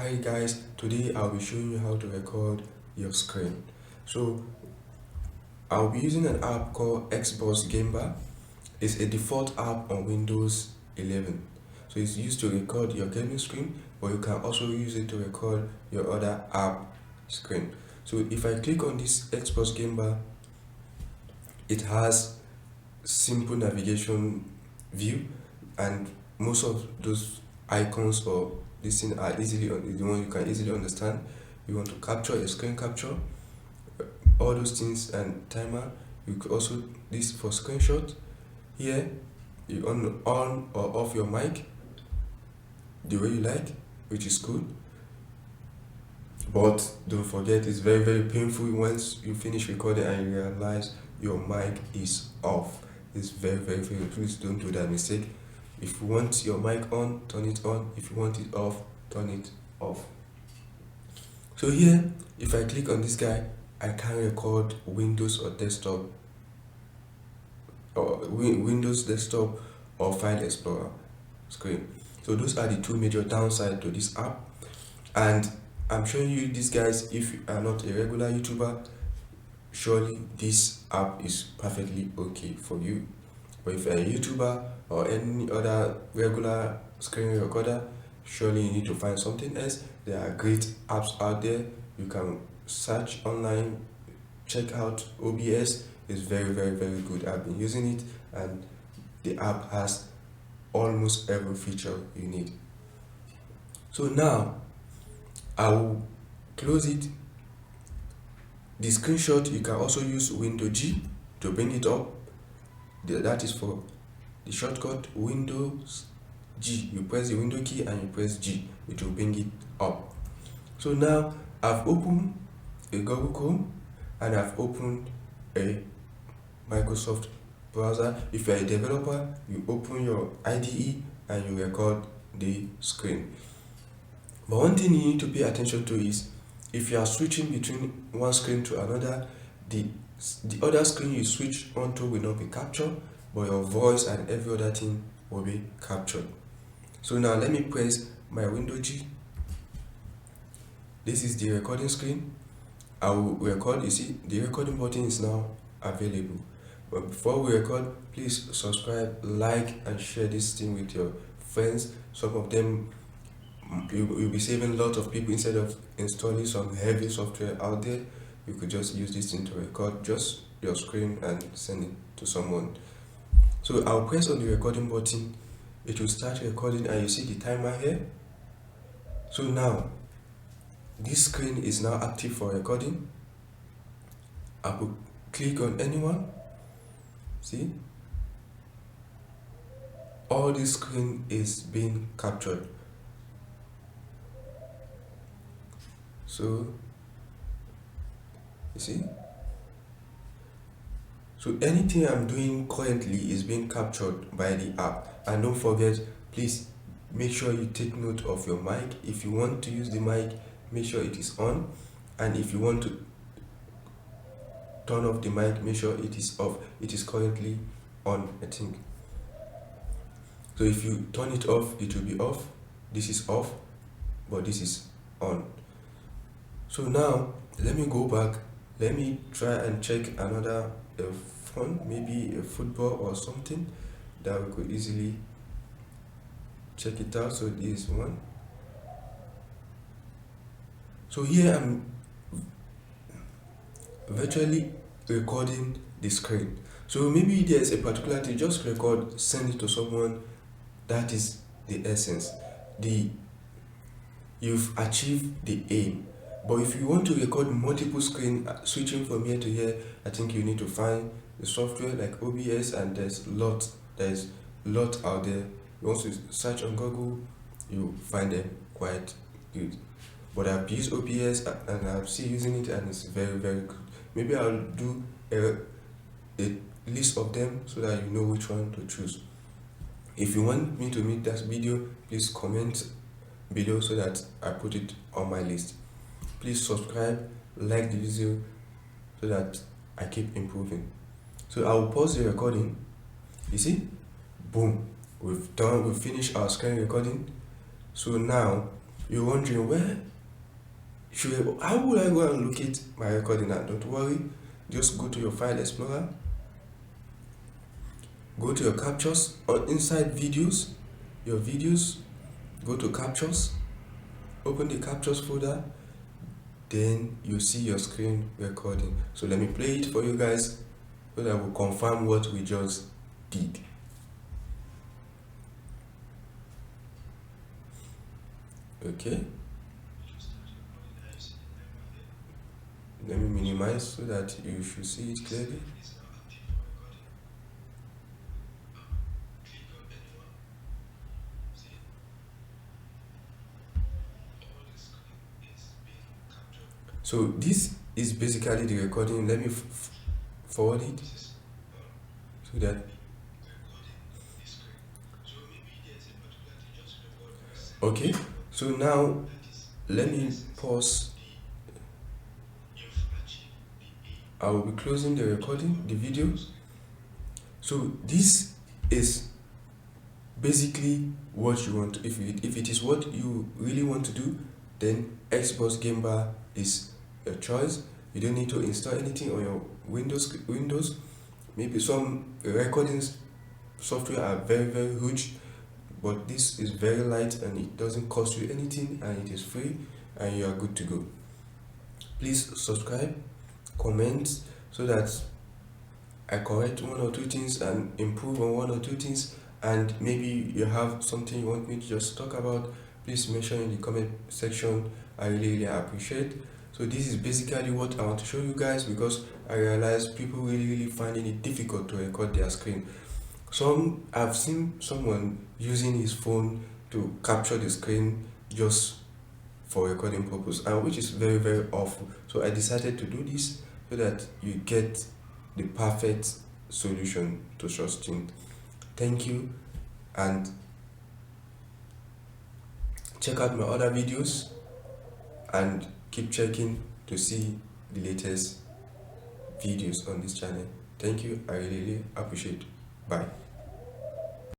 Hi guys, today I'll be showing you how to record your screen. So I'll be using an app called Xbox Game Bar. It's a default app on Windows 11. So it's used to record your gaming screen, but you can also use it to record your other app screen. So if I click on this Xbox Game Bar, it has simple navigation view, and most of those icons or this thing are easily the one you can easily understand. You want to capture a screen capture, all those things, and timer. You could also this for screenshot. Here you on or off your mic the way you like, which is good, but don't forget it's very painful once you finish recording and you realize your mic is off. It's very please don't do that mistake. If you want your mic on, turn it on. If you want it off, turn it off. So here, if I click on this guy, I can record Windows or desktop, or Windows desktop or File Explorer screen. So those are the two major downsides to this app, and I'm showing you these guys. If you are not a regular YouTuber, surely this app is perfectly okay for you. But if you're a YouTuber or any other regular screen recorder, surely you need to find something else. There are great apps out there. You can search online, check out OBS. It's very good. I've been using it, and the app has almost every feature you need. So now I will close it. The screenshot, you can also use Window G to bring it up. That is for the shortcut Windows G. You press the window key and you press G, it will bring it up. So now I've opened a Google Chrome and I've opened a Microsoft browser. If you're a developer, you open your IDE and you record the screen. But one thing you need to pay attention to is if you are switching between one screen to another, the other screen you switch onto will not be captured, but your voice and every other thing will be captured. So now let me press my window G. This is the recording screen. I will record. You see the recording button is now available. But before we record, please subscribe, like and share this thing with your friends. Some of them, you'll be saving a lot of people. Instead of installing some heavy software out there, you could just use this thing to record just your screen and send it to someone. So I'll press on the recording button. It will start recording and you see the timer here. So now this screen is now active for recording. I could click on anyone. See, all this screen is being captured. So you see, so anything I'm doing currently is being captured by the app. And don't forget, please make sure you take note of your mic. If you want to use the mic, make sure it is on, and if you want to turn off the mic, make sure it is off. It is currently on, I think. So if you turn it off, it will be off. This is off, but this is on. So now let me go back. Let me try and check another phone, maybe a football or something that we could easily check it out. So this one. So here I'm virtually recording the screen. So maybe there's a particular thing, just record, send it to someone. That is the essence. You've achieved the aim. But if you want to record multiple screen, switching from here to here, I think you need to find the software like OBS, and there's lot out there. Once you search on Google, you find them quite good. But I've used OBS and I'm still using it, and it's very good. Maybe I'll do a list of them so that you know which one to choose. If you want me to make that video, please comment below so that I put it on my list. Please subscribe, like the video so that I keep improving. So I will pause the recording. You see, boom, we've finished our screen recording. So now you're wondering how would I go and locate my recording at? Don't worry, just go to your file explorer, go to your captures, or inside videos, your videos, go to captures, open the captures folder, then you see your screen recording. So let me play it for you guys so that we'll confirm what we just did. Okay, let me minimize so that you should see it clearly. So this is basically the recording. Let me forward it so that okay. So now let me pause. I will be closing the recording, the video. So this is basically what you want. If it is what you really want to do, then Xbox Game Bar is a choice. You don't need to install anything on your Windows. Maybe some recording software are very huge, but this is very light and it doesn't cost you anything and it is free and you are good to go. Please subscribe, comment, so that I correct one or two things and improve on one or two things, and maybe you have something you want me to just talk about, please mention in the comment section. I really appreciate. So this is basically what I want to show you guys, because I realize people really finding it difficult to record their screen. I've seen someone using his phone to capture the screen just for recording purpose, and which is very awful. So I decided to do this so that you get the perfect solution to such thing. Thank you, and check out my other videos and keep checking to see the latest videos on this channel. Thank you, I really appreciate. Bye.